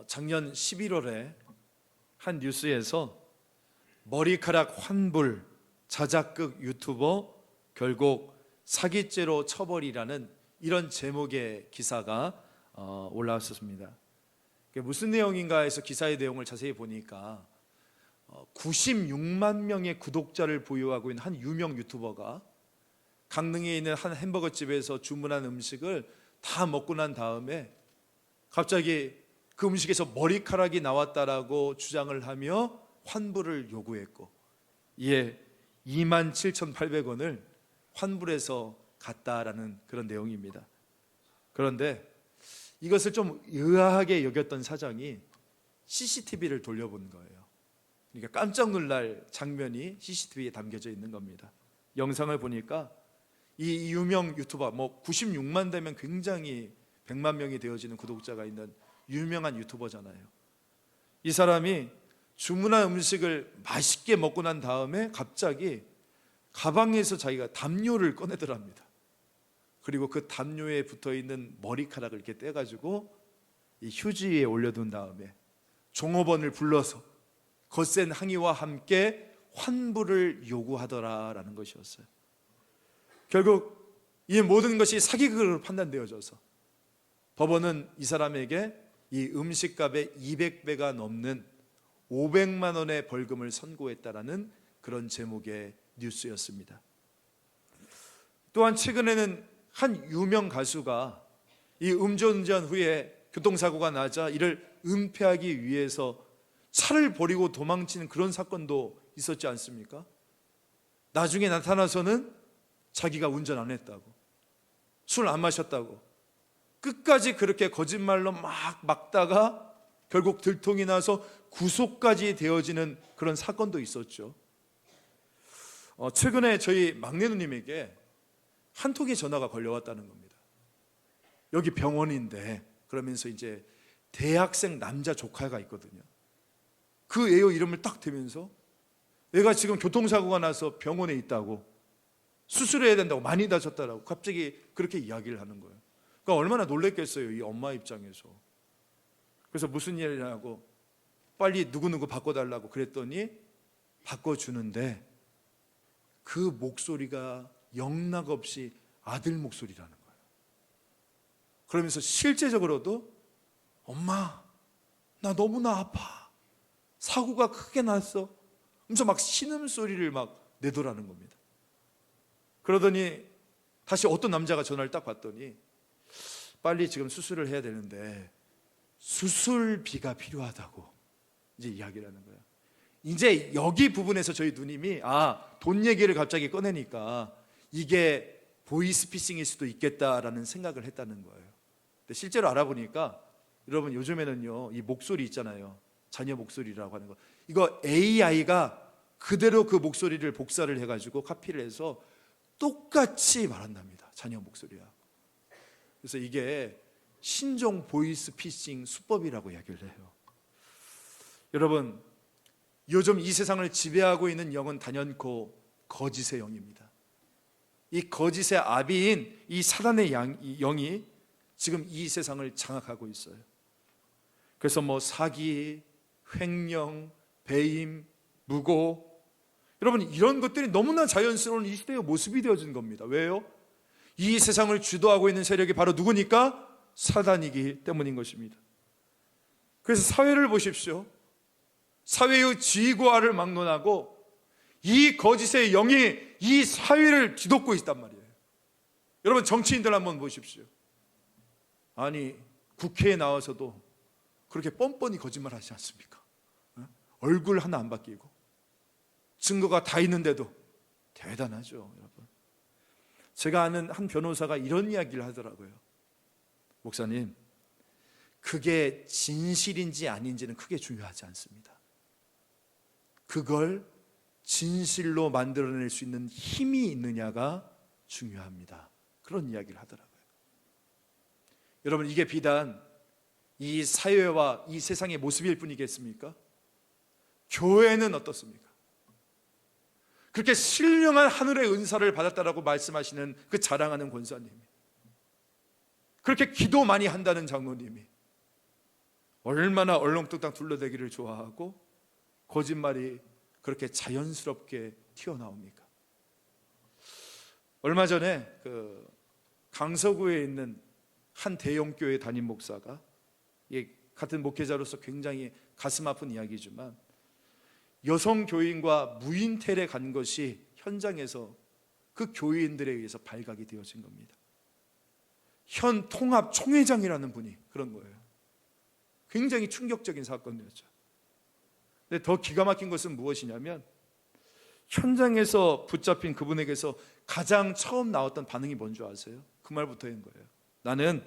작년 11월에 한 뉴스에서 머리카락 환불 자작극 유튜버 결국 사기죄로 처벌이라는 이런 제목의 기사가 올라왔었습니다. 무슨 내용인가 해서 기사의 내용을 자세히 보니까 96만 명의 구독자를 보유하고 있는 한 유명 유튜버가 강릉에 있는 한 햄버거 집에서 주문한 음식을 다 먹고 난 다음에 갑자기 그 음식에서 머리카락이 나왔다라고 주장을 하며 환불을 요구했고, 이에 27,800원을 환불해서 갔다라는 그런 내용입니다. 그런데 이것을 좀 의아하게 여겼던 사장이 CCTV를 돌려본 거예요. 그러니까 깜짝 놀랄 장면이 CCTV에 담겨져 있는 겁니다. 영상을 보니까 이 유명 유튜버, 96만 되면 굉장히 100만 명이 되어지는 구독자가 있는 유명한 유튜버잖아요. 이 사람이 주문한 음식을 맛있게 먹고 난 다음에 갑자기 가방에서 자기가 담요를 꺼내더랍니다. 그리고 그 담요에 붙어있는 머리카락을 이렇게 떼가지고 이 휴지에 올려둔 다음에 종업원을 불러서 거센 항의와 함께 환불을 요구하더라라는 것이었어요. 결국 이 모든 것이 사기극으로 판단되어져서 법원은 이 사람에게 이 음식값의 200배가 넘는 500만 원의 벌금을 선고했다라는 그런 제목의 뉴스였습니다. 또한 최근에는 한 유명 가수가 이 음주운전 후에 교통사고가 나자 이를 은폐하기 위해서 차를 버리고 도망치는 그런 사건도 있었지 않습니까? 나중에 나타나서는 자기가 운전 안 했다고, 술 안 마셨다고 끝까지 그렇게 거짓말로 막 막다가 결국 들통이 나서 구속까지 되어지는 그런 사건도 있었죠. 최근에 저희 막내 누님에게 한 통의 전화가 걸려왔다는 겁니다. 여기 병원인데, 그러면서 이제 대학생 남자 조카가 있거든요. 그 애의 이름을 딱 대면서 애가 지금 교통사고가 나서 병원에 있다고, 수술해야 된다고, 많이 다쳤다라고 갑자기 그렇게 이야기를 하는 거예요. 그러니까 얼마나 놀랬겠어요, 이 엄마 입장에서. 그래서 무슨 일이냐고 빨리 누구누구 바꿔달라고 그랬더니 바꿔주는데 그 목소리가 영락없이 아들 목소리라는 거예요. 그러면서 실제적으로도 엄마, 나 너무나 아파, 사고가 크게 났어, 하면서 막 신음소리를 막 내더라는 겁니다. 그러더니 다시 어떤 남자가 전화를 딱 받더니 빨리 지금 수술을 해야 되는데 수술비가 필요하다고 이제 이야기를 하는 거예요. 이제 여기 부분에서 저희 누님이 돈 얘기를 갑자기 꺼내니까 이게 보이스피싱일 수도 있겠다라는 생각을 했다는 거예요. 근데 실제로 알아보니까 여러분 요즘에는요, 이 목소리 있잖아요, 자녀 목소리라고 하는 거, 이거 AI가 그대로 그 목소리를 복사를 해가지고 카피를 해서 똑같이 말한답니다, 자녀 목소리와. 그래서 이게 신종 보이스피싱 수법이라고 이야기를 해요. 여러분, 요즘 이 세상을 지배하고 있는 영은 단연코 거짓의 영입니다. 이 거짓의 아비인 이 사단의 영이 지금 이 세상을 장악하고 있어요. 그래서 사기, 횡령, 배임, 무고, 여러분 이런 것들이 너무나 자연스러운 이 시대의 모습이 되어진 겁니다. 왜요? 이 세상을 주도하고 있는 세력이 바로 누구니까? 사단이기 때문인 것입니다. 그래서 사회를 보십시오. 사회의 지위고하를 막론하고 이 거짓의 영이 이 사회를 뒤덮고 있단 말이에요. 여러분 정치인들 한번 보십시오. 아니 국회에 나와서도 그렇게 뻔뻔히 거짓말 하지 않습니까? 얼굴 하나 안 바뀌고 증거가 다 있는데도 대단하죠, 여러분. 제가 아는 한 변호사가 이런 이야기를 하더라고요. 목사님, 그게 진실인지 아닌지는 크게 중요하지 않습니다. 그걸 진실로 만들어낼 수 있는 힘이 있느냐가 중요합니다. 그런 이야기를 하더라고요. 여러분 이게 비단 이 사회와 이 세상의 모습일 뿐이겠습니까? 교회는 어떻습니까? 그렇게 신령한 하늘의 은사를 받았다라고 말씀하시는 그 자랑하는 권사님이, 그렇게 기도 많이 한다는 장로님이 얼마나 얼렁뚱땅 둘러대기를 좋아하고 거짓말이 그렇게 자연스럽게 튀어나옵니까? 얼마 전에 강서구에 있는 한 대형교회 담임 목사가, 같은 목회자로서 굉장히 가슴 아픈 이야기지만, 여성 교인과 무인텔에 간 것이 현장에서 그 교인들에 의해서 발각이 되어진 겁니다. 현 통합 총회장이라는 분이 그런 거예요. 굉장히 충격적인 사건이었죠. 근데 더 기가 막힌 것은 무엇이냐면, 현장에서 붙잡힌 그분에게서 가장 처음 나왔던 반응이 뭔지 아세요? 그 말부터인 거예요. 나는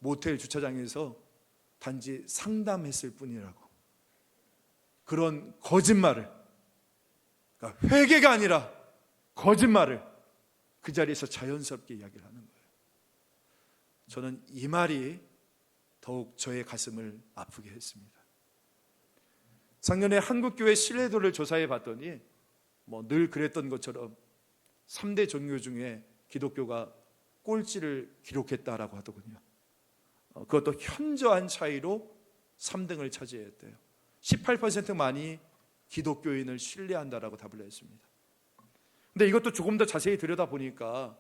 모텔 주차장에서 단지 상담했을 뿐이라고. 그런 거짓말을, 그러니까 회개가 아니라 거짓말을 그 자리에서 자연스럽게 이야기를 하는 거예요. 저는 이 말이 더욱 저의 가슴을 아프게 했습니다. 작년에 한국교회 신뢰도를 조사해 봤더니 늘 그랬던 것처럼 3대 종교 중에 기독교가 꼴찌를 기록했다라고 하더군요. 그것도 현저한 차이로 3등을 차지했대요. 18%만이 기독교인을 신뢰한다라고 답을 했습니다. 근데 이것도 조금 더 자세히 들여다보니까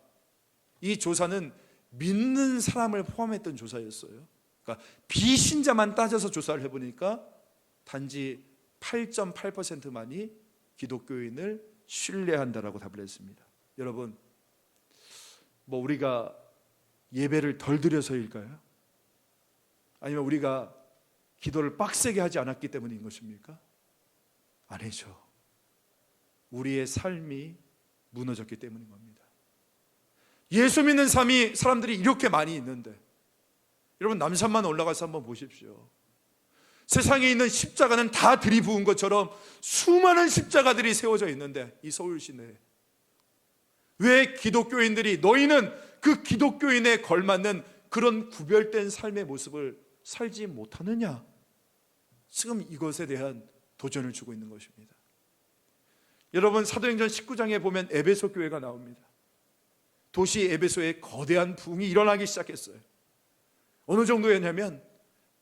이 조사는 믿는 사람을 포함했던 조사였어요. 그러니까 비신자만 따져서 조사를 해보니까 단지 8.8%만이 기독교인을 신뢰한다라고 답을 했습니다. 여러분, 우리가 예배를 덜 드려서일까요? 아니면 우리가 기도를 빡세게 하지 않았기 때문인 것입니까? 아니죠. 우리의 삶이 무너졌기 때문인 겁니다. 예수 믿는 사람들이 이렇게 많이 있는데, 여러분 남산만 올라가서 한번 보십시오. 세상에 있는 십자가는 다 들이부은 것처럼 수많은 십자가들이 세워져 있는데, 이 서울 시내에 왜 기독교인들이 너희는 그 기독교인에 걸맞는 그런 구별된 삶의 모습을 살지 못하느냐? 지금 이것에 대한 도전을 주고 있는 것입니다. 여러분, 사도행전 19장에 보면 에베소 교회가 나옵니다. 도시 에베소에 거대한 부흥이 일어나기 시작했어요. 어느 정도였냐면,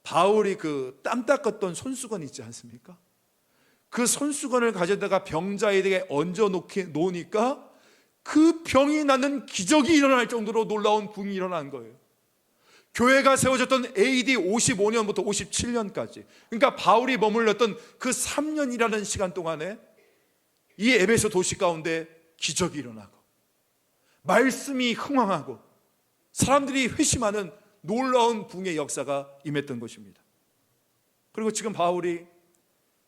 바울이 땀 닦았던 손수건 있지 않습니까? 그 손수건을 가져다가 병자에게 얹어 놓으니까 그 병이 낫는 기적이 일어날 정도로 놀라운 부흥이 일어난 거예요. 교회가 세워졌던 AD 55년부터 57년까지, 그러니까 바울이 머물렀던 그 3년이라는 시간 동안에 이 에베소 도시 가운데 기적이 일어나고 말씀이 흥황하고 사람들이 회심하는 놀라운 부흥의 역사가 임했던 것입니다. 그리고 지금 바울이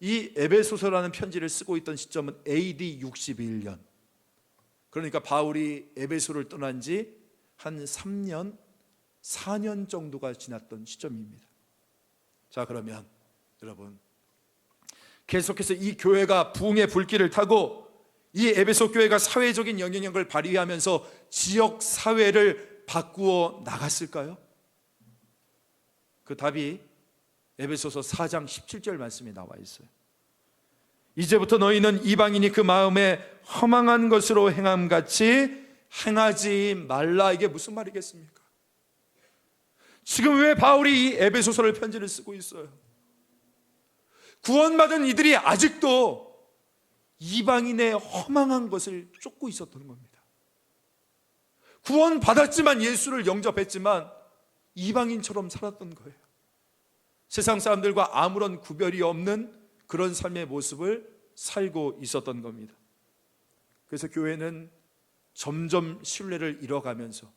이 에베소서라는 편지를 쓰고 있던 시점은 AD 61년, 그러니까 바울이 에베소를 떠난 지 한 3년, 4년 정도가 지났던 시점입니다. 자, 그러면 여러분, 계속해서 이 교회가 부흥의 불길을 타고 이 에베소 교회가 사회적인 영향력을 발휘하면서 지역 사회를 바꾸어 나갔을까요? 그 답이 에베소서 4장 17절 말씀에 나와 있어요. 이제부터 너희는 이방인이 그 마음에 허망한 것으로 행함같이 행하지 말라. 이게 무슨 말이겠습니까? 지금 왜 바울이 이 에베소서를 편지를 쓰고 있어요? 구원받은 이들이 아직도 이방인의 허망한 것을 쫓고 있었던 겁니다. 구원받았지만, 예수를 영접했지만 이방인처럼 살았던 거예요. 세상 사람들과 아무런 구별이 없는 그런 삶의 모습을 살고 있었던 겁니다. 그래서 교회는 점점 신뢰를 잃어가면서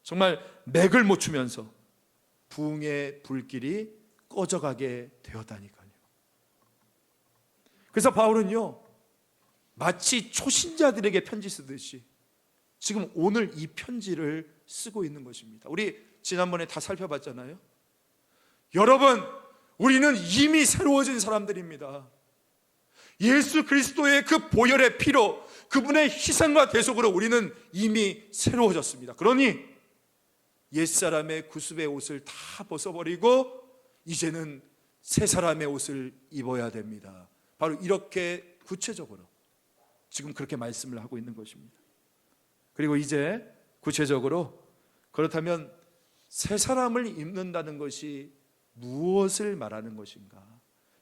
정말 맥을 못 추면서 부흥의 불길이 꺼져가게 되었다니까요. 그래서 바울은요, 마치 초신자들에게 편지 쓰듯이 지금 오늘 이 편지를 쓰고 있는 것입니다. 우리 지난번에 다 살펴봤잖아요. 여러분, 우리는 이미 새로워진 사람들입니다. 예수 그리스도의 그 보혈의 피로, 그분의 희생과 대속으로 우리는 이미 새로워졌습니다. 그러니 옛사람의 구습의 옷을 다 벗어버리고 이제는 새 사람의 옷을 입어야 됩니다. 바로 이렇게 구체적으로 지금 그렇게 말씀을 하고 있는 것입니다. 그리고 이제 구체적으로, 그렇다면 새 사람을 입는다는 것이 무엇을 말하는 것인가?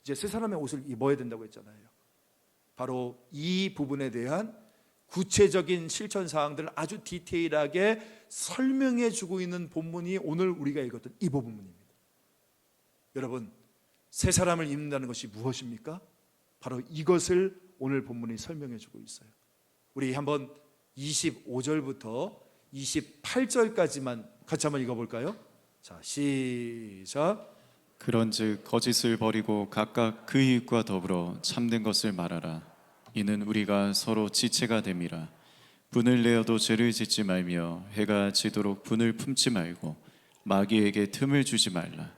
이제 새 사람의 옷을 입어야 된다고 했잖아요. 바로 이 부분에 대한 구체적인 실천 사항들을 아주 디테일하게 설명해 주고 있는 본문이 오늘 우리가 읽었던 이 부분입니다. 여러분, 새 사람을 입는다는 것이 무엇입니까? 바로 이것을 오늘 본문이 설명해 주고 있어요. 우리 한번 25절부터 28절까지만 같이 한번 읽어볼까요? 자, 시작. 그런즉 거짓을 버리고 각각 그 이웃과 더불어 참된 것을 말하라. 이는 우리가 서로 지체가 됨이라. 분을 내어도 죄를 짓지 말며 해가 지도록 분을 품지 말고 마귀에게 틈을 주지 말라.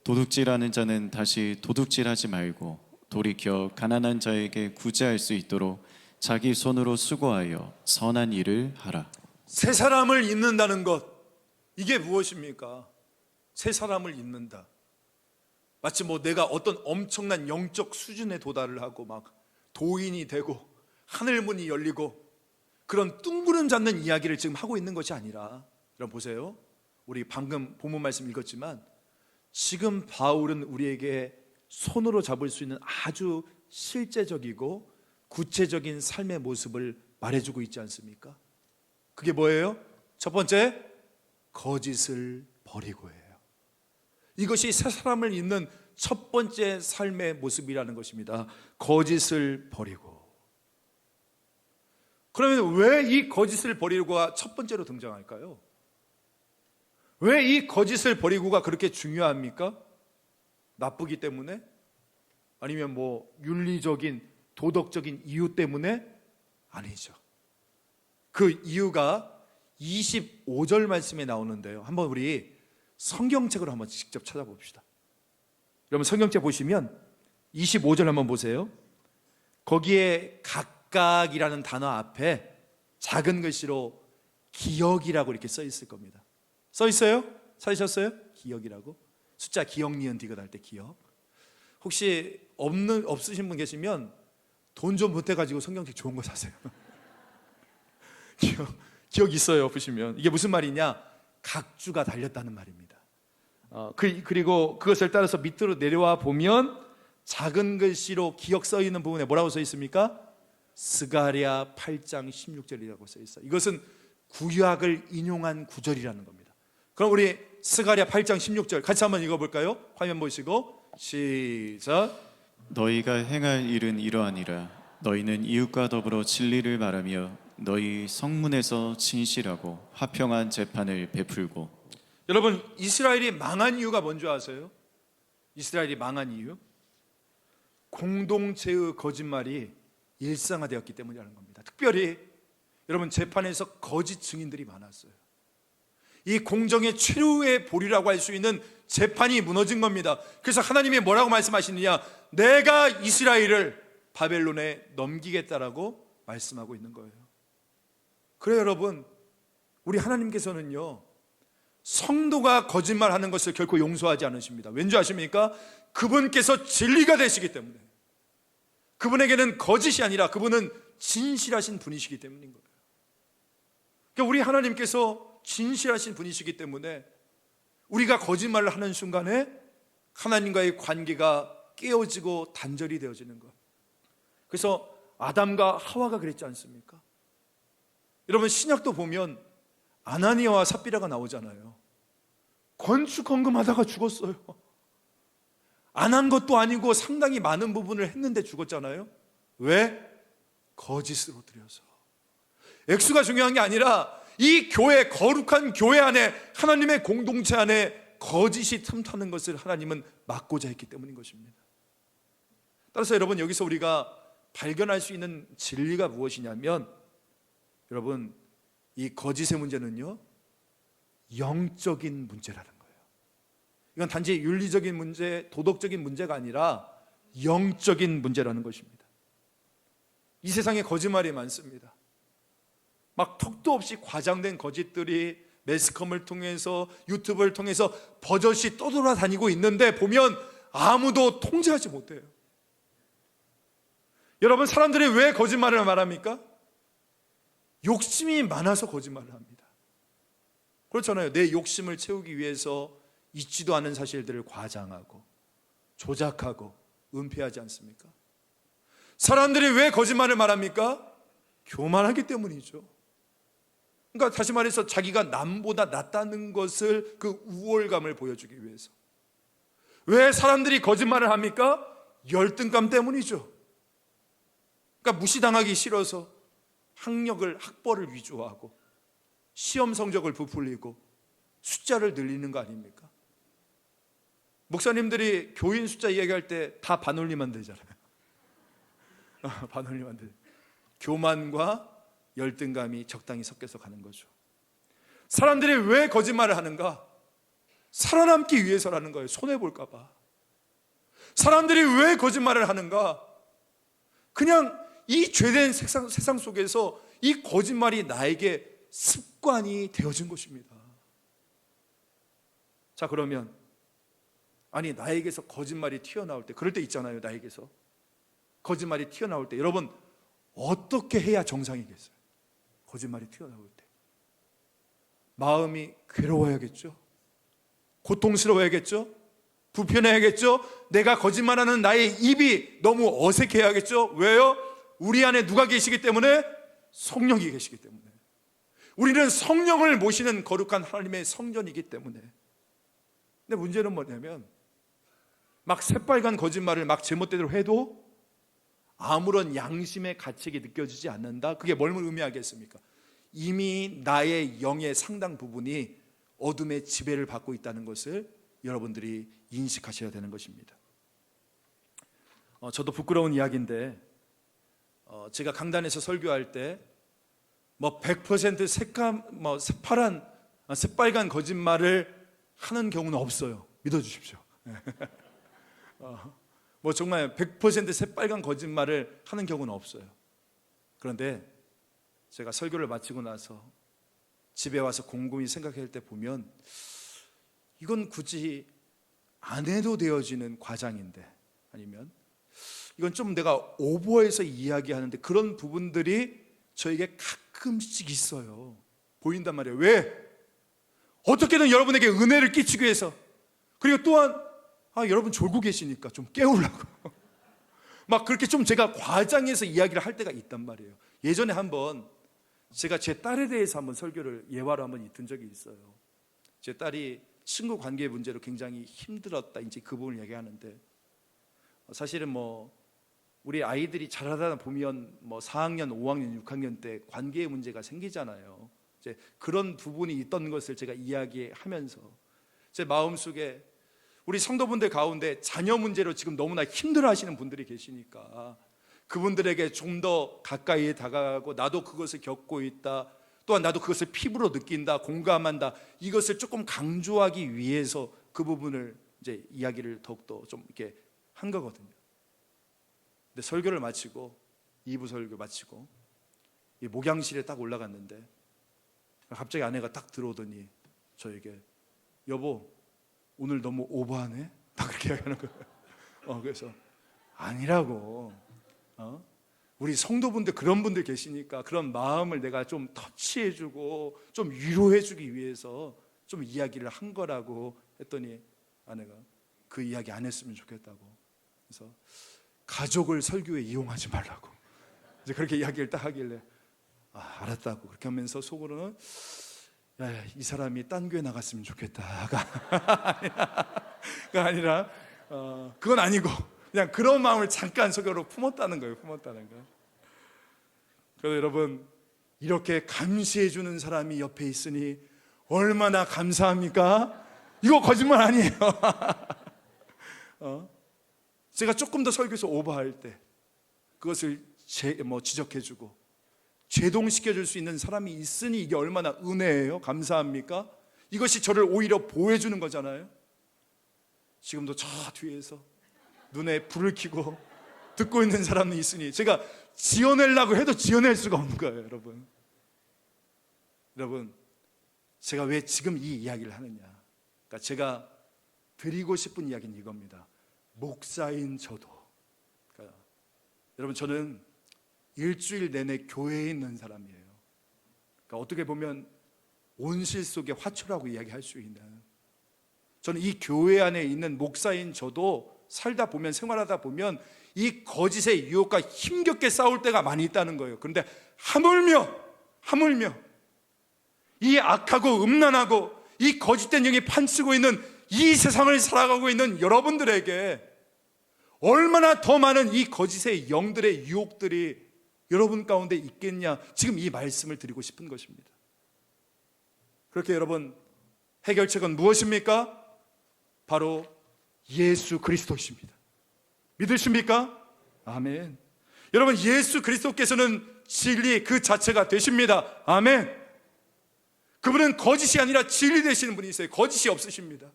도둑질하는 자는 다시 도둑질하지 말고 돌이켜 가난한 자에게 구제할 수 있도록 자기 손으로 수고하여 선한 일을 하라. 새 사람을 입는다는 것, 이게 무엇입니까? 새 사람을 입는다. 마치 뭐 내가 어떤 엄청난 영적 수준에 도달을 하고 막 도인이 되고 하늘문이 열리고 그런 뚱구름 잡는 이야기를 지금 하고 있는 것이 아니라, 여러분 보세요. 우리 방금 본문 말씀 읽었지만 지금 바울은 우리에게 손으로 잡을 수 있는 아주 실제적이고 구체적인 삶의 모습을 말해주고 있지 않습니까? 그게 뭐예요? 첫 번째, 거짓을 버리고예요. 이것이 새 사람을 입는 첫 번째 삶의 모습이라는 것입니다. 거짓을 버리고. 그러면 왜 이 거짓을 버리고가 첫 번째로 등장할까요? 왜 이 거짓을 버리고가 그렇게 중요합니까? 나쁘기 때문에? 아니면 뭐 윤리적인 도덕적인 이유 때문에? 아니죠. 그 이유가 25절 말씀에 나오는데요. 한번 우리 성경책으로 한번 직접 찾아봅시다. 여러분 성경책 보시면 25절 한번 보세요. 거기에 각각이라는 단어 앞에 작은 글씨로 기억이라고 이렇게 써 있을 겁니다. 써 있어요? 찾으셨어요? 기억이라고. 숫자 기억, 니은, 디귿 할 때 기억. 혹시 없으신 분 계시면 돈 좀 보태가지고 성경책 좋은 거 사세요. 기억 있어요 보시면. 이게 무슨 말이냐? 각주가 달렸다는 말입니다. 그리고 그것을 따라서 밑으로 내려와 보면 작은 글씨로 기억 써 있는 부분에 뭐라고 써 있습니까? 스가랴 8장 16절이라고 써 있어요. 이것은 구약을 인용한 구절이라는 겁니다. 그럼 우리 스가랴 8장 16절 같이 한번 읽어볼까요? 화면 보시고 시작. 너희가 행할 일은 이러하니라. 너희는 이웃과 더불어 진리를 말하며 너희 성문에서 진실하고 화평한 재판을 베풀고. 여러분, 이스라엘이 망한 이유가 뭔지 아세요? 이스라엘이 망한 이유? 공동체의 거짓말이 일상화되었기 때문이라는 겁니다. 특별히 여러분 재판에서 거짓 증인들이 많았어요. 이 공정의 최후의 보리라고 할 수 있는 재판이 무너진 겁니다. 그래서 하나님이 뭐라고 말씀하시느냐? 내가 이스라엘을 바벨론에 넘기겠다라고 말씀하고 있는 거예요. 그래요 여러분, 우리 하나님께서는요 성도가 거짓말하는 것을 결코 용서하지 않으십니다. 왠지 아십니까? 그분께서 진리가 되시기 때문에. 그분에게는 거짓이 아니라 그분은 진실하신 분이시기 때문인 거예요. 그러니까 우리 하나님께서 진실하신 분이시기 때문에 우리가 거짓말을 하는 순간에 하나님과의 관계가 깨어지고 단절이 되어지는 것. 그래서 아담과 하와가 그랬지 않습니까? 여러분 신약도 보면 아나니아와 삽비라가 나오잖아요. 건축 헌금하다가 죽었어요. 안 한 것도 아니고 상당히 많은 부분을 했는데 죽었잖아요. 왜? 거짓으로 드려서. 액수가 중요한 게 아니라 이 교회, 거룩한 교회 안에, 하나님의 공동체 안에 거짓이 틈타는 것을 하나님은 막고자 했기 때문인 것입니다. 따라서 여러분 여기서 우리가 발견할 수 있는 진리가 무엇이냐면, 여러분 이 거짓의 문제는요 영적인 문제라는 거예요. 이건 단지 윤리적인 문제, 도덕적인 문제가 아니라 영적인 문제라는 것입니다. 이 세상에 거짓말이 많습니다. 막 턱도 없이 과장된 거짓들이 매스컴을 통해서, 유튜브를 통해서 버젓이 떠돌아다니고 있는데 보면 아무도 통제하지 못해요. 여러분 사람들이 왜 거짓말을 말합니까? 욕심이 많아서 거짓말을 합니다. 그렇잖아요. 내 욕심을 채우기 위해서 있지도 않은 사실들을 과장하고 조작하고 은폐하지 않습니까? 사람들이 왜 거짓말을 말합니까? 교만하기 때문이죠. 그러니까 다시 말해서 자기가 남보다 낫다는 것을, 그 우월감을 보여주기 위해서. 왜 사람들이 거짓말을 합니까? 열등감 때문이죠. 그러니까 무시당하기 싫어서 학벌을 위조하고 시험 성적을 부풀리고 숫자를 늘리는 거 아닙니까? 목사님들이 교인 숫자 이야기할 때 다 반올림만 되잖아요. 반올림만 돼. 교만과 열등감이 적당히 섞여서 가는 거죠. 사람들이 왜 거짓말을 하는가? 살아남기 위해서라는 거예요. 손해볼까 봐. 사람들이 왜 거짓말을 하는가? 그냥 이 죄된 세상 속에서 이 거짓말이 나에게 습관이 되어진 것입니다. 자, 그러면 나에게서 거짓말이 튀어나올 때, 그럴 때 있잖아요. 나에게서 거짓말이 튀어나올 때 여러분 어떻게 해야 정상이겠어요? 거짓말이 튀어나올 때 마음이 괴로워야겠죠? 고통스러워야겠죠? 불편해야겠죠? 내가 거짓말하는 나의 입이 너무 어색해야겠죠? 왜요? 우리 안에 누가 계시기 때문에? 성령이 계시기 때문에. 우리는 성령을 모시는 거룩한 하나님의 성전이기 때문에. 근데 문제는 뭐냐면 막 새빨간 거짓말을 막 제멋대로 해도 아무런 양심의 가책이 느껴지지 않는다. 그게 뭘 의미하겠습니까? 이미 나의 영의 상당 부분이 어둠의 지배를 받고 있다는 것을 여러분들이 인식하셔야 되는 것입니다. 저도 부끄러운 이야기인데 제가 강단에서 설교할 때 100% 새빨간 거짓말을 하는 경우는 없어요. 믿어주십시오. 정말 100% 새빨간 거짓말을 하는 경우는 없어요. 그런데 제가 설교를 마치고 나서 집에 와서 곰곰이 생각할 때 보면 이건 굳이 안 해도 되어지는 과장인데, 아니면 이건 좀 내가 오버해서 이야기하는데 그런 부분들이 저에게 가끔씩 있어요. 보인단 말이에요. 왜? 어떻게든 여러분에게 은혜를 끼치기 위해서, 그리고 또한 여러분 졸고 계시니까 좀 깨우려고 막 그렇게 좀 제가 과장해서 이야기를 할 때가 있단 말이에요. 예전에 한번 제가 제 딸에 대해서 한번 설교를 예화로 한번 있던 적이 있어요. 제 딸이 친구 관계 문제로 굉장히 힘들었다, 이제 그 부분을 얘기하는데, 사실은 우리 아이들이 자라다 보면 4학년, 5학년, 6학년 때 관계의 문제가 생기잖아요. 이제 그런 부분이 있던 것을 제가 이야기하면서 제 마음속에 우리 성도분들 가운데 자녀 문제로 지금 너무나 힘들어하시는 분들이 계시니까 그분들에게 좀 더 가까이 다가가고, 나도 그것을 겪고 있다, 또한 나도 그것을 피부로 느낀다, 공감한다, 이것을 조금 강조하기 위해서 그 부분을 이제 이야기를 더욱더 좀 이렇게 한 거거든요. 근데 설교를 마치고 2부 설교 마치고 이 목양실에 딱 올라갔는데 갑자기 아내가 딱 들어오더니 저에게, 여보 오늘 너무 오버하네? 딱 그렇게 이야기하는 거예요. 그래서 아니라고, 우리 성도분들 그런 분들 계시니까 그런 마음을 내가 좀 터치해주고 좀 위로해주기 위해서 좀 이야기를 한 거라고 했더니 아내가 그 이야기 안 했으면 좋겠다고, 그래서 가족을 설교에 이용하지 말라고 이제 그렇게 이야기를 딱 하길래 알았다고 그렇게 하면서 속으로는 이 사람이 딴 교회 나갔으면 좋겠다가 아니라 그건 아니고 그냥 그런 마음을 잠깐 속으로 품었다는 거예요. 품었다는 거. 그래서 여러분, 이렇게 감시해 주는 사람이 옆에 있으니 얼마나 감사합니까? 이거 거짓말 아니에요. 제가 조금 더 설교에서 오버할 때 그것을 지적해주고 제동시켜줄 수 있는 사람이 있으니 이게 얼마나 은혜예요. 감사합니까? 이것이 저를 오히려 보호해주는 거잖아요. 지금도 저 뒤에서 눈에 불을 켜고 듣고 있는 사람이 있으니 제가 지어내려고 해도 지어낼 수가 없는 거예요. 여러분, 제가 왜 지금 이 이야기를 하느냐, 그러니까 제가 드리고 싶은 이야기는 이겁니다. 목사인 저도, 그러니까 여러분, 저는 일주일 내내 교회에 있는 사람이에요. 그러니까 어떻게 보면 온실 속의 화초라고 이야기할 수 있는, 저는 이 교회 안에 있는 목사인 저도 살다 보면, 생활하다 보면 이 거짓의 유혹과 힘겹게 싸울 때가 많이 있다는 거예요. 그런데 하물며 이 악하고 음란하고 이 거짓된 영이 판치고 있는 이 세상을 살아가고 있는 여러분들에게 얼마나 더 많은 이 거짓의 영들의 유혹들이 여러분 가운데 있겠냐, 지금 이 말씀을 드리고 싶은 것입니다. 그렇게 여러분, 해결책은 무엇입니까? 바로 예수 그리스도이십니다. 믿으십니까? 아멘. 여러분, 예수 그리스도께서는 진리 그 자체가 되십니다. 아멘. 그분은 거짓이 아니라 진리 되시는 분이세요. 거짓이 없으십니다.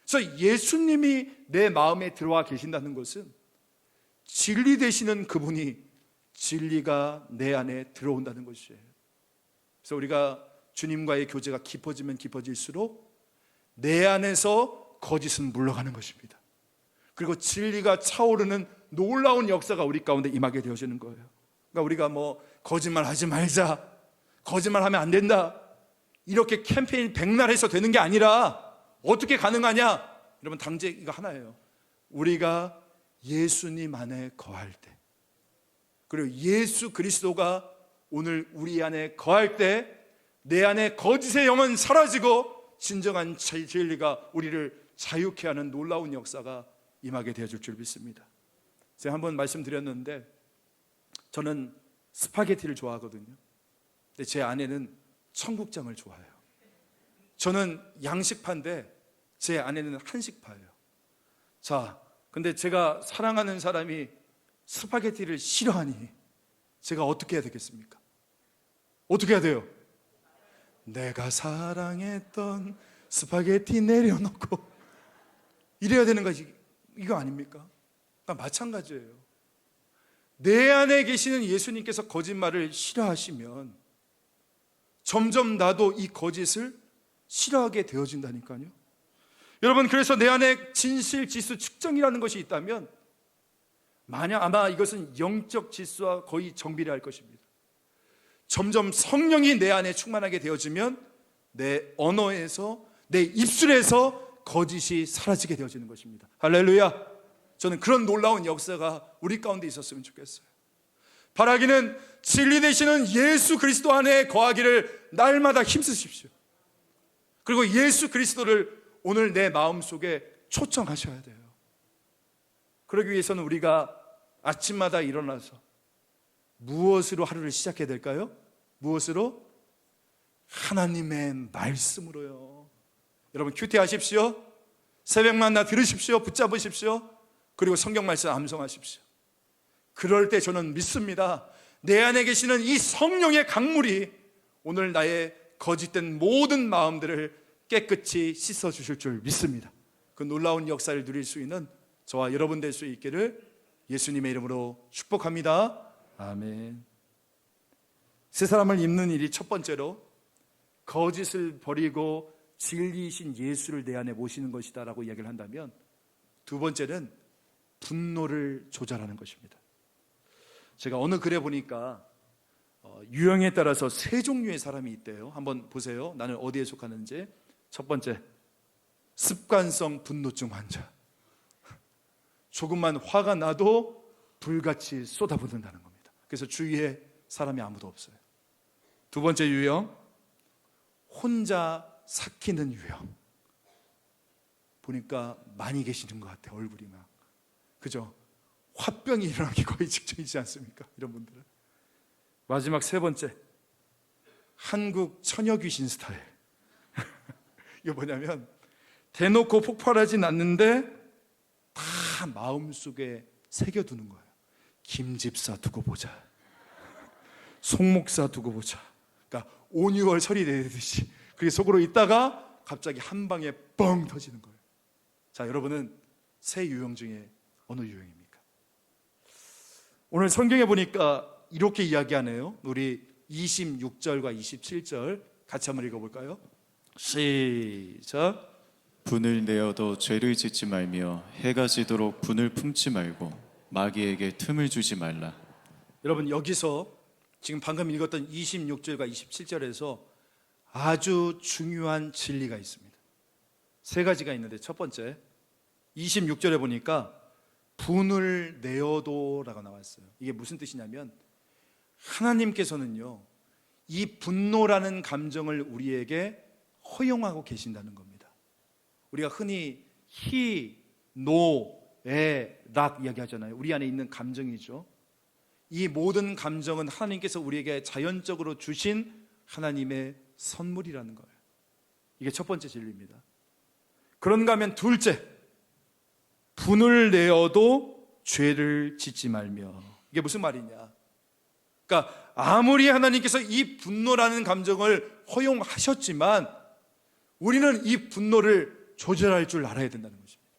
그래서 예수님이 내 마음에 들어와 계신다는 것은 진리 되시는 그분이 진리가 내 안에 들어온다는 것이에요. 그래서 우리가 주님과의 교제가 깊어지면 깊어질수록 내 안에서 거짓은 물러가는 것입니다. 그리고 진리가 차오르는 놀라운 역사가 우리 가운데 임하게 되어지는 거예요. 그러니까 우리가 뭐 거짓말하지 말자, 거짓말하면 안 된다, 이렇게 캠페인 백날해서 되는 게 아니라 어떻게 가능하냐? 여러분, 당장 이거 하나예요. 우리가 예수님 안에 거할 때, 그리고 예수 그리스도가 오늘 우리 안에 거할 때 내 안에 거짓의 영은 사라지고 진정한 진리가 우리를 자유케 하는 놀라운 역사가 임하게 되어질 줄 믿습니다. 제가 한번 말씀드렸는데 저는 스파게티를 좋아하거든요. 근데 제 아내는 청국장을 좋아해요. 저는 양식파인데 제 아내는 한식파예요. 자, 근데 제가 사랑하는 사람이 스파게티를 싫어하니 제가 어떻게 해야 되겠습니까? 어떻게 해야 돼요? 내가 사랑했던 스파게티 내려놓고 이래야 되는 거지. 이거 아닙니까? 그러니까 마찬가지예요. 내 안에 계시는 예수님께서 거짓말을 싫어하시면 점점 나도 이 거짓을 싫어하게 되어진다니까요. 여러분, 그래서 내 안에 진실 지수 측정이라는 것이 있다면 아마 이것은 영적 지수와 거의 정비례할 것입니다. 점점 성령이 내 안에 충만하게 되어지면 내 언어에서, 내 입술에서 거짓이 사라지게 되어지는 것입니다. 할렐루야. 저는 그런 놀라운 역사가 우리 가운데 있었으면 좋겠어요. 바라기는 진리 되시는 예수 그리스도 안에 거하기를 날마다 힘쓰십시오. 그리고 예수 그리스도를 오늘 내 마음속에 초청하셔야 돼요. 그러기 위해서는 우리가 아침마다 일어나서 무엇으로 하루를 시작해야 될까요? 무엇으로? 하나님의 말씀으로요. 여러분, 큐티하십시오. 새벽만나 들으십시오. 붙잡으십시오. 그리고 성경 말씀 암송하십시오. 그럴 때 저는 믿습니다. 내 안에 계시는 이 성령의 강물이 오늘 나의 거짓된 모든 마음들을 깨끗이 씻어주실 줄 믿습니다. 그 놀라운 역사를 누릴 수 있는 저와 여러분 될 수 있기를 예수님의 이름으로 축복합니다. 아멘. 세 사람을 입는 일이 첫 번째로 거짓을 버리고 진리이신 예수를 내 안에 모시는 것이다 라고 이야기를 한다면, 두 번째는 분노를 조절하는 것입니다. 제가 어느 글에 보니까 유형에 따라서 세 종류의 사람이 있대요. 한번 보세요. 나는 어디에 속하는지. 첫 번째, 습관성 분노증 환자. 조금만 화가 나도 불같이 쏟아붓는다는 겁니다. 그래서 주위에 사람이 아무도 없어요. 두 번째 유형, 혼자 삭히는 유형. 보니까 많이 계시는 것 같아요. 얼굴이 막, 그죠? 화병이 일어나기 거의 직전이지 않습니까? 이런 분들은. 마지막 세 번째, 한국 처녀 귀신 스타일. 이거 뭐냐면 대놓고 폭발하진 않는데 다 마음속에 새겨두는 거예요. 김 집사 두고 보자, 송 목사 두고 보자. 그러니까 5, 6월 설이 내듯이 그게 속으로 있다가 갑자기 한 방에 뻥 터지는 거예요. 자, 여러분은 세 유형 중에 어느 유형입니까? 오늘 성경에 보니까 이렇게 이야기하네요. 우리 26절과 27절 같이 한번 읽어볼까요? 시작. 분을 내어도 죄를 짓지 말며 해가 지도록 분을 품지 말고 마귀에게 틈을 주지 말라. 여러분, 여기서 지금 방금 읽었던 26절과 27절에서 아주 중요한 진리가 있습니다. 세 가지가 있는데, 첫 번째 26절에 보니까 분을 내어도라고 나왔어요. 이게 무슨 뜻이냐면 하나님께서는요, 이 분노라는 감정을 우리에게 허용하고 계신다는 겁니다. 우리가 흔히 희, 노, 애, 락 이야기하잖아요. 우리 안에 있는 감정이죠. 이 모든 감정은 하나님께서 우리에게 자연적으로 주신 하나님의 선물이라는 거예요. 이게 첫 번째 진리입니다. 그런가 하면 둘째, 분을 내어도 죄를 짓지 말며. 이게 무슨 말이냐? 그러니까 아무리 하나님께서 이 분노라는 감정을 허용하셨지만 우리는 이 분노를 조절할 줄 알아야 된다는 것입니다.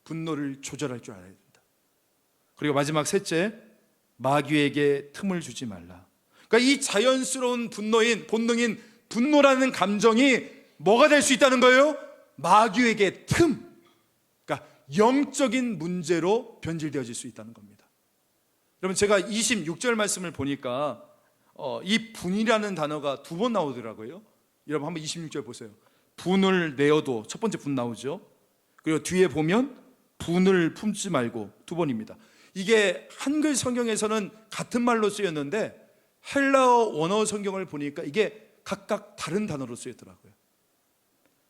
분노를 조절할 줄 알아야 된다. 그리고 마지막 셋째, 마귀에게 틈을 주지 말라. 그러니까 이 자연스러운 본능인 분노라는 감정이 뭐가 될 수 있다는 거예요? 마귀에게 틈, 그러니까 영적인 문제로 변질되어질 수 있다는 겁니다. 여러분, 제가 26절 말씀을 보니까 이 분이라는 단어가 두 번 나오더라고요. 여러분 한번 26절 보세요. 분을 내어도, 첫 번째 분 나오죠. 그리고 뒤에 보면 분을 품지 말고, 두 번입니다. 이게 한글 성경에서는 같은 말로 쓰였는데 헬라어 원어 성경을 보니까 이게 각각 다른 단어로 쓰였더라고요.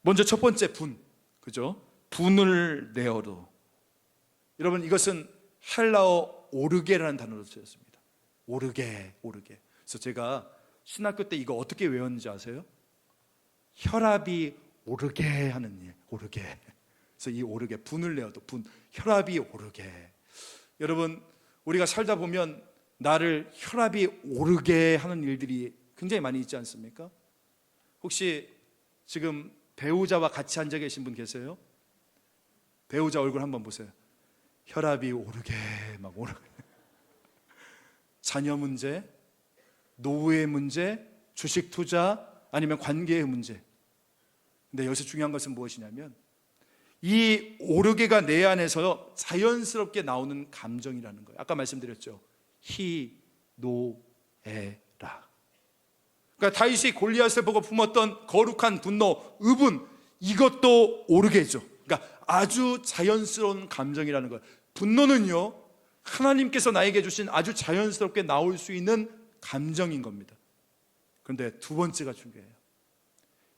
먼저 첫 번째 분, 그죠? 분을 내어도. 여러분, 이것은 헬라어 오르게라는 단어로 쓰였습니다. 오르게. 그래서 제가 신학교 때 이거 어떻게 외웠는지 아세요? 혈압이 오르게 하는 일, 오르게. 그래서 이 오르게, 분을 내어도, 혈압이 오르게. 여러분, 우리가 살다 보면 나를 혈압이 오르게 하는 일들이 굉장히 많이 있지 않습니까? 혹시 지금 배우자와 같이 앉아 계신 분 계세요? 배우자 얼굴 한번 보세요. 혈압이 오르게, 막 오르게. 자녀 문제, 노후의 문제, 주식 투자, 아니면 관계의 문제. 근데 여기서 중요한 것은 무엇이냐면 이 오르게가 내 안에서 자연스럽게 나오는 감정이라는 거예요. 아까 말씀드렸죠. 희, 노, 에, 라. 그러니까 다윗이 골리앗을 보고 품었던 거룩한 분노, 의분, 이것도 오르게죠. 그러니까 아주 자연스러운 감정이라는 거예요. 분노는요, 하나님께서 나에게 주신 아주 자연스럽게 나올 수 있는 감정인 겁니다. 그런데 두 번째가 중요해요.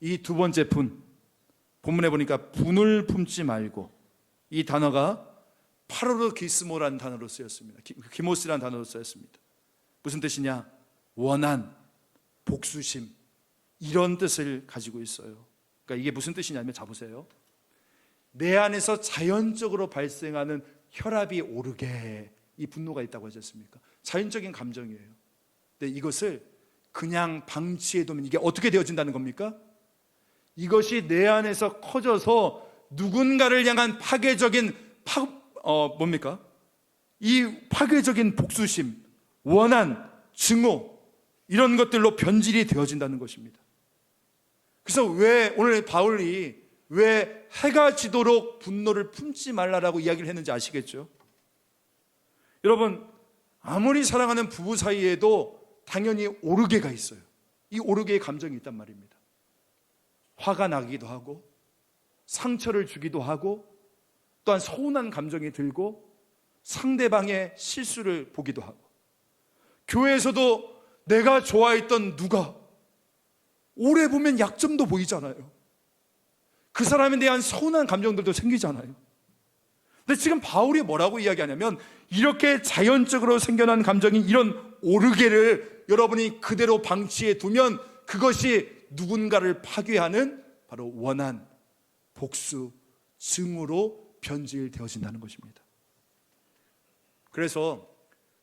이 두 번째 분, 본문에 보니까 분을 품지 말고, 이 단어가 파로르기스모라는 단어로 쓰였습니다. 기모스라는 단어로 쓰였습니다. 무슨 뜻이냐? 원한, 복수심, 이런 뜻을 가지고 있어요. 그러니까 이게 무슨 뜻이냐면, 자보세요. 내 안에서 자연적으로 발생하는 혈압이 오르게, 이 분노가 있다고 하지 않습니까? 자연적인 감정이에요. 근데 이것을 그냥 방치해두면 이게 어떻게 되어진다는 겁니까? 이것이 내 안에서 커져서 누군가를 향한 파괴적인 뭡니까? 이 파괴적인 복수심, 원한, 증오, 이런 것들로 변질이 되어진다는 것입니다. 그래서 왜 오늘 바울이 왜 해가 지도록 분노를 품지 말라라고 이야기를 했는지 아시겠죠? 여러분, 아무리 사랑하는 부부 사이에도 당연히 오르게가 있어요. 이 오르게의 감정이 있단 말입니다. 화가 나기도 하고, 상처를 주기도 하고, 또한 서운한 감정이 들고, 상대방의 실수를 보기도 하고, 교회에서도 내가 좋아했던 누가 오래 보면 약점도 보이잖아요. 그 사람에 대한 서운한 감정들도 생기잖아요. 근데 지금 바울이 뭐라고 이야기하냐면, 이렇게 자연적으로 생겨난 감정인 이런 오르게를 여러분이 그대로 방치해 두면 그것이 누군가를 파괴하는 바로 원한, 복수, 증오로 변질되어진다는 것입니다. 그래서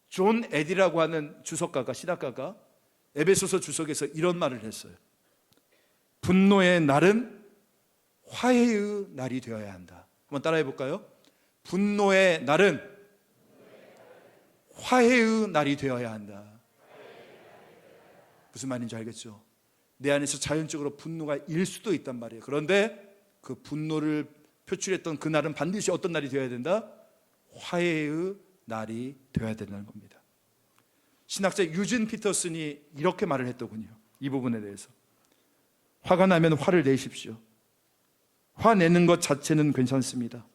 존 에디라고 하는 주석가가, 신학가가 에베소서 주석에서 이런 말을 했어요. 분노의 날은 화해의 날이 되어야 한다. 한번 따라해 볼까요? 분노의 날은 화해의 날이 되어야 한다. 무슨 말인지 알겠죠? 내 안에서 자연적으로 분노가 일 수도 있단 말이에요. 그런데 그 분노를 표출했던 그 날은 반드시 어떤 날이 되어야 된다? 화해의 날이 되어야 된다는 겁니다. 신학자 유진 피터슨이 이렇게 말을 했더군요. 이 부분에 대해서. 화가 나면 화를 내십시오. 화내는 것 자체는 괜찮습니다.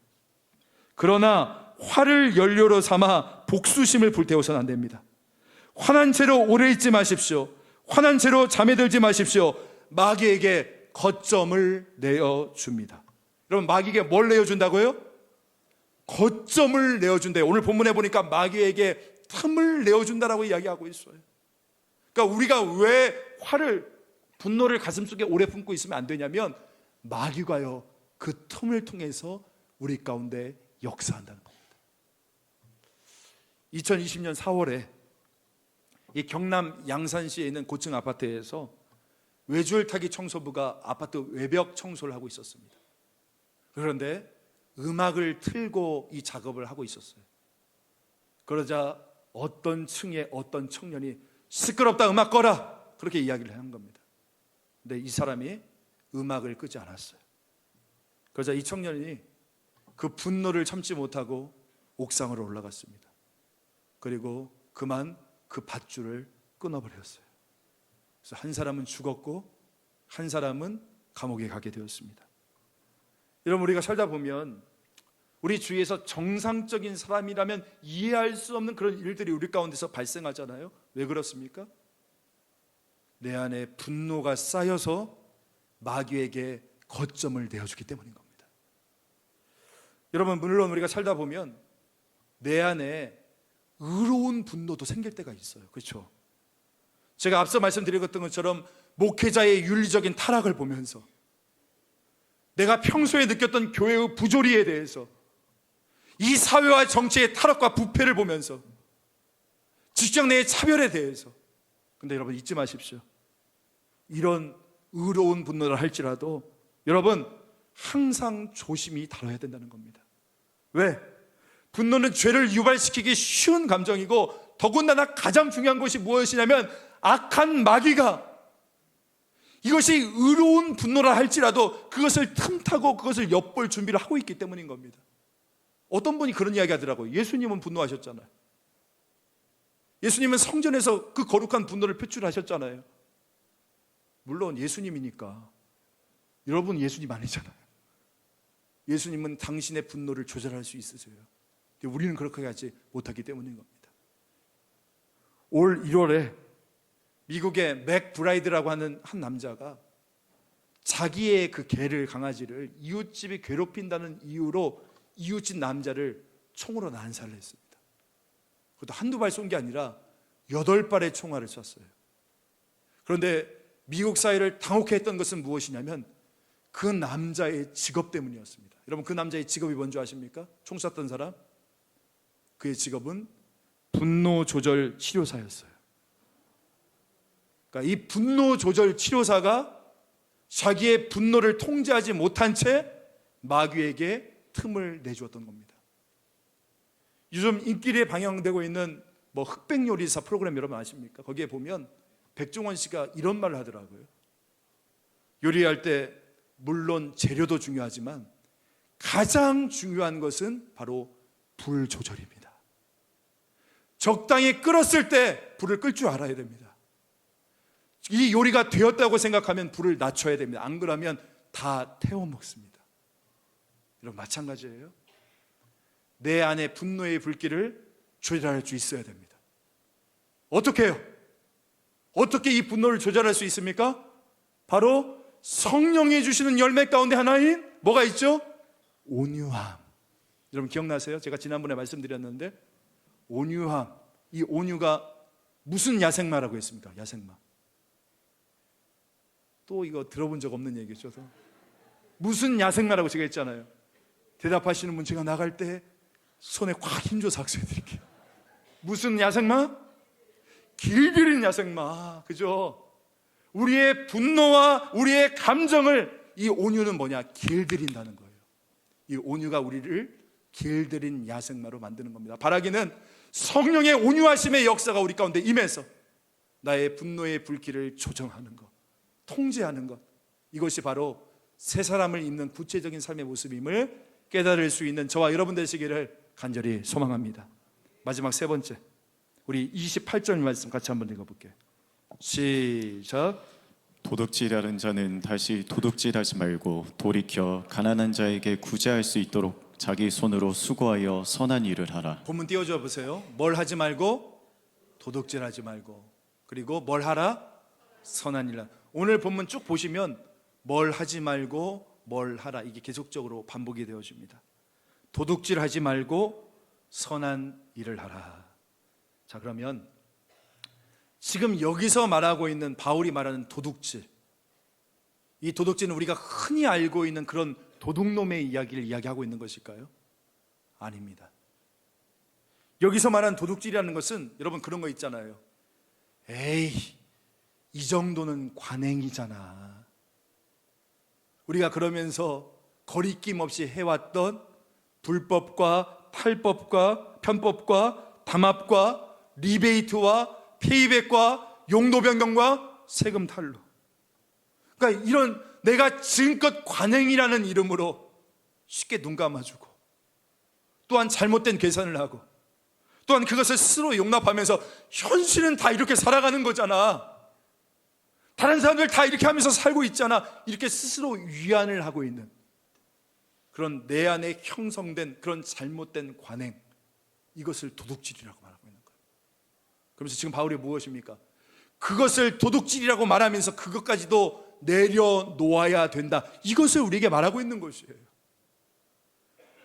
그러나 화를 연료로 삼아 복수심을 불태워서는 안 됩니다. 화난 채로 오래 있지 마십시오. 화난 채로 잠에 들지 마십시오. 마귀에게 거점을 내어줍니다. 여러분, 마귀에게 뭘 내어준다고요? 거점을 내어준대요. 오늘 본문에 보니까 마귀에게 틈을 내어준다라고 이야기하고 있어요. 그러니까 우리가 왜 분노를 가슴속에 오래 품고 있으면 안 되냐면, 마귀가요 그 틈을 통해서 우리 가운데 역사한다는 겁니다. 2020년 4월에 이 경남 양산시에 있는 고층 아파트에서 외줄타기 청소부가 아파트 외벽 청소를 하고 있었습니다. 그런데 음악을 틀고 이 작업을 하고 있었어요. 그러자 어떤 층의 어떤 청년이 시끄럽다, 음악 꺼라, 그렇게 이야기를 한 겁니다. 근데 이 사람이 음악을 끄지 않았어요. 그러자 이 청년이 그 분노를 참지 못하고 옥상으로 올라갔습니다. 그리고 그만 그 밧줄을 끊어버렸어요. 그래서 한 사람은 죽었고 한 사람은 감옥에 가게 되었습니다. 여러분, 우리가 살다 보면 우리 주위에서 정상적인 사람이라면 이해할 수 없는 그런 일들이 우리 가운데서 발생하잖아요. 왜 그렇습니까? 내 안에 분노가 쌓여서 마귀에게 거점을 내어주기 때문인 겁니다. 여러분, 물론 우리가 살다 보면 내 안에 의로운 분노도 생길 때가 있어요. 그렇죠? 제가 앞서 말씀드렸던 것처럼 목회자의 윤리적인 타락을 보면서, 내가 평소에 느꼈던 교회의 부조리에 대해서, 이 사회와 정치의 타락과 부패를 보면서, 직장 내의 차별에 대해서. 근데 여러분, 잊지 마십시오. 이런 의로운 분노를 할지라도 여러분, 항상 조심히 다뤄야 된다는 겁니다. 왜? 분노는 죄를 유발시키기 쉬운 감정이고, 더군다나 가장 중요한 것이 무엇이냐면, 악한 마귀가 이것이 의로운 분노라 할지라도 그것을 틈타고 그것을 엿볼 준비를 하고 있기 때문인 겁니다. 어떤 분이 그런 이야기 하더라고요. 예수님은 분노하셨잖아요. 예수님은 성전에서 그 거룩한 분노를 표출하셨잖아요. 물론 예수님이니까. 여러분, 예수님 아니잖아요. 예수님은 당신의 분노를 조절할 수 있으세요. 우리는 그렇게 하지 못하기 때문인 겁니다. 올 1월에 미국의 맥 브라이드라고 하는 한 남자가 자기의 그 개를, 강아지를 이웃집이 괴롭힌다는 이유로 이웃집 남자를 총으로 난사를 했습니다. 그것도 한두 발 쏜 게 아니라 8발의 총알을 쐈어요. 그런데 미국 사회를 당혹해 했던 것은 무엇이냐면 그 남자의 직업 때문이었습니다. 여러분, 그 남자의 직업이 뭔지 아십니까? 총 쐈던 사람? 그의 직업은 분노 조절 치료사였어요. 그러니까 이 분노 조절 치료사가 자기의 분노를 통제하지 못한 채 마귀에게 틈을 내주었던 겁니다. 요즘 인기리에 방영되고 있는 흑백 요리사 프로그램 여러분 아십니까? 거기에 보면 백종원 씨가 이런 말을 하더라고요. 요리할 때 물론 재료도 중요하지만 가장 중요한 것은 바로 불 조절입니다. 적당히 끓었을 때 불을 끌 줄 알아야 됩니다. 이 요리가 되었다고 생각하면 불을 낮춰야 됩니다. 안 그러면 다 태워 먹습니다. 여러분, 마찬가지예요. 내 안에 분노의 불길을 조절할 수 있어야 됩니다. 어떻게 해요? 어떻게 이 분노를 조절할 수 있습니까? 바로 성령이 주시는 열매 가운데 하나인 뭐가 있죠? 온유함. 여러분 기억나세요? 제가 지난번에 말씀드렸는데 온유함, 이 온유가 무슨 야생마라고 했습니까? 야생마. 또 이거 들어본 적 없는 얘기죠. 무슨 야생마라고 제가 했잖아요. 대답하시는 분 제가 나갈 때 손에 꽉 힘줘서 악수해 드릴게요. 무슨 야생마? 길들인 야생마. 그죠? 우리의 분노와 우리의 감정을 이 온유는 뭐냐? 길들인다는 거예요. 이 온유가 우리를 길들인 야생마로 만드는 겁니다. 바라기는 성령의 온유하심의 역사가 우리 가운데 임해서 나의 분노의 불길을 조정하는 것, 통제하는 것, 이것이 바로 새 사람을 입는 구체적인 삶의 모습임을 깨달을 수 있는 저와 여러분 되시기를 간절히 소망합니다. 마지막 세 번째, 우리 28절 말씀 같이 한번 읽어볼게요. 시작. 도둑질하는 자는 다시 도둑질하지 말고 돌이켜 가난한 자에게 구제할 수 있도록 자기 손으로 수고하여 선한 일을 하라. 본문 띄워줘 보세요. 뭘 하지 말고? 도둑질하지 말고. 그리고 뭘 하라? 선한 일. 오늘 본문 쭉 보시면 뭘 하지 말고 뭘 하라, 이게 계속적으로 반복이 되어집니다. 도둑질하지 말고 선한 일을 하라. 자, 그러면 지금 여기서 말하고 있는 바울이 말하는 도둑질, 이 도둑질은 우리가 흔히 알고 있는 그런 도둑놈의 이야기를 이야기하고 있는 것일까요? 아닙니다. 여기서 말하는 도둑질이라는 것은 여러분 그런 거 있잖아요. 에이, 이 정도는 관행이잖아. 우리가 그러면서 거리낌 없이 해왔던 불법과 탈법과 편법과 담합과 리베이트와 페이백과 용도 변경과 세금 탈루, 그러니까 이런 내가 지금껏 관행이라는 이름으로 쉽게 눈 감아주고, 또한 잘못된 계산을 하고, 또한 그것을 스스로 용납하면서 현실은 다 이렇게 살아가는 거잖아, 다른 사람들 다 이렇게 하면서 살고 있잖아, 이렇게 스스로 위안을 하고 있는 그런 내 안에 형성된 그런 잘못된 관행, 이것을 도둑질이라고 말하고 있는 거예요. 그러면서 지금 바울이 무엇입니까? 그것을 도둑질이라고 말하면서 그것까지도 내려놓아야 된다, 이것을 우리에게 말하고 있는 것이에요.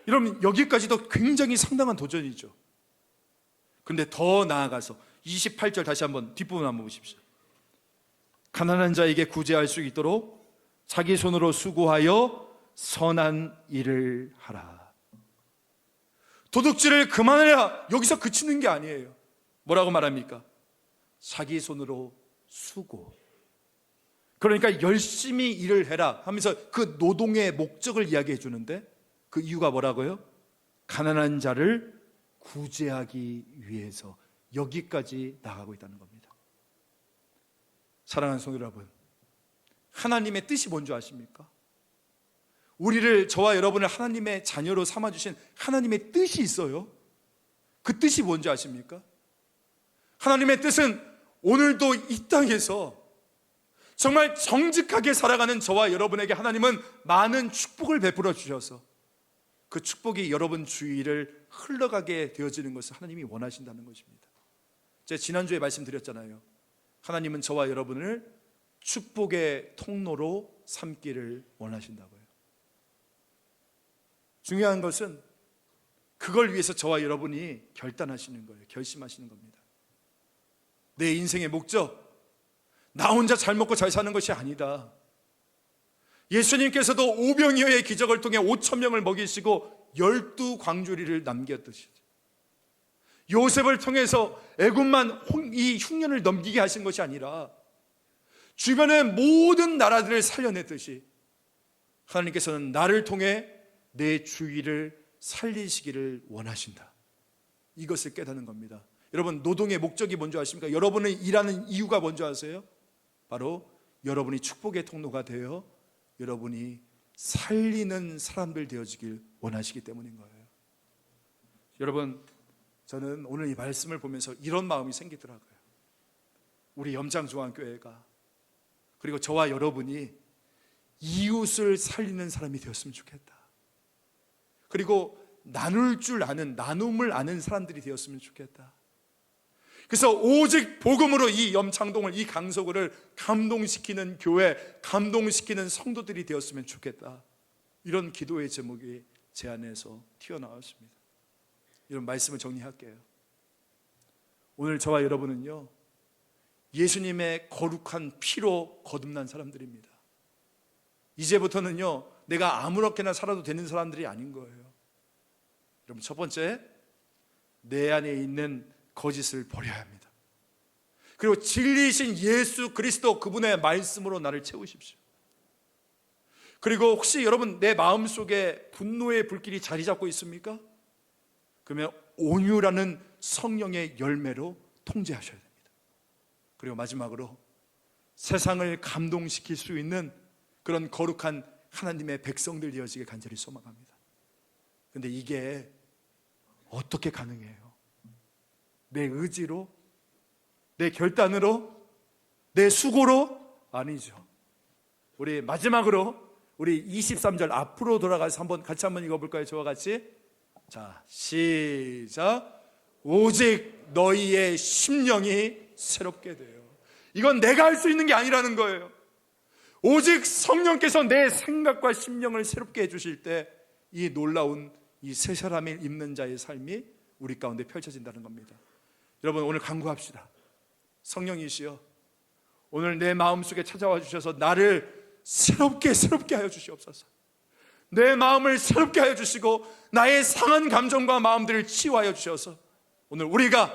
여러분, 여기까지도 굉장히 상당한 도전이죠. 그런데 더 나아가서 28절 다시 한번 뒷부분 한번 보십시오. 가난한 자에게 구제할 수 있도록 자기 손으로 수고하여 선한 일을 하라. 도둑질을 그만해라, 여기서 그치는 게 아니에요. 뭐라고 말합니까? 자기 손으로 수고, 그러니까 열심히 일을 해라 하면서 그 노동의 목적을 이야기해 주는데, 그 이유가 뭐라고요? 가난한 자를 구제하기 위해서 여기까지 나가고 있다는 겁니다. 사랑하는 성도 여러분, 하나님의 뜻이 뭔지 아십니까? 우리를, 저와 여러분을 하나님의 자녀로 삼아주신 하나님의 뜻이 있어요. 그 뜻이 뭔지 아십니까? 하나님의 뜻은 오늘도 이 땅에서 정말 정직하게 살아가는 저와 여러분에게 하나님은 많은 축복을 베풀어 주셔서 그 축복이 여러분 주위를 흘러가게 되어지는 것을 하나님이 원하신다는 것입니다. 제가 지난주에 말씀드렸잖아요. 하나님은 저와 여러분을 축복의 통로로 삼기를 원하신다고요. 중요한 것은 그걸 위해서 저와 여러분이 결단하시는 거예요. 결심하시는 겁니다. 내 인생의 목적, 나 혼자 잘 먹고 잘 사는 것이 아니다. 예수님께서도 오병이어의 기적을 통해 5,000명을 먹이시고 12광주리를 남겼듯이, 요셉을 통해서 애굽만 이 흉년을 넘기게 하신 것이 아니라 주변의 모든 나라들을 살려냈듯이 하나님께서는 나를 통해 내 주위를 살리시기를 원하신다, 이것을 깨닫는 겁니다. 여러분, 노동의 목적이 뭔지 아십니까? 여러분이 일하는 이유가 뭔지 아세요? 바로 여러분이 축복의 통로가 되어 여러분이 살리는 사람들 되어지길 원하시기 때문인 거예요. 여러분, 저는 오늘 이 말씀을 보면서 이런 마음이 생기더라고요. 우리 염장중앙교회가, 그리고 저와 여러분이 이웃을 살리는 사람이 되었으면 좋겠다. 그리고 나눌 줄 아는, 나눔을 아는 사람들이 되었으면 좋겠다. 그래서 오직 복음으로 이 염창동을, 이 강서구를 감동시키는 교회, 감동시키는 성도들이 되었으면 좋겠다, 이런 기도의 제목이 제 안에서 튀어나왔습니다. 이런 말씀을 정리할게요. 오늘 저와 여러분은요, 예수님의 거룩한 피로 거듭난 사람들입니다. 이제부터는요, 내가 아무렇게나 살아도 되는 사람들이 아닌 거예요. 여러분, 첫 번째, 내 안에 있는 거짓을 버려야 합니다. 그리고 진리이신 예수 그리스도, 그분의 말씀으로 나를 채우십시오. 그리고 혹시 여러분 내 마음속에 분노의 불길이 자리 잡고 있습니까? 그러면 온유라는 성령의 열매로 통제하셔야 됩니다. 그리고 마지막으로 세상을 감동시킬 수 있는 그런 거룩한 하나님의 백성들 되어지길 간절히 소망합니다. 그런데 이게 어떻게 가능해요? 내 의지로? 내 결단으로? 내 수고로? 아니죠. 우리 마지막으로 우리 23절 앞으로 돌아가서 같이 한번 읽어볼까요? 저와 같이. 자, 시작. 오직 너희의 심령이 새롭게 돼요. 이건 내가 할 수 있는 게 아니라는 거예요. 오직 성령께서 내 생각과 심령을 새롭게 해주실 때 이 놀라운 이 새 사람을 입는 자의 삶이 우리 가운데 펼쳐진다는 겁니다. 여러분, 오늘 간구합시다. 성령이시여, 오늘 내 마음속에 찾아와 주셔서 나를 새롭게 하여 주시옵소서. 내 마음을 새롭게 하여 주시고 나의 상한 감정과 마음들을 치유하여 주셔서 오늘 우리가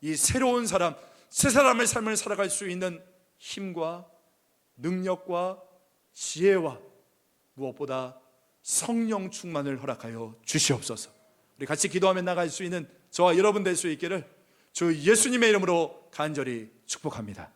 이 새로운 사람, 새 사람의 삶을 살아갈 수 있는 힘과 능력과 지혜와 무엇보다 성령 충만을 허락하여 주시옵소서. 우리 같이 기도하며 나갈 수 있는 저와 여러분 될 수 있기를 주 예수님의 이름으로 간절히 축복합니다.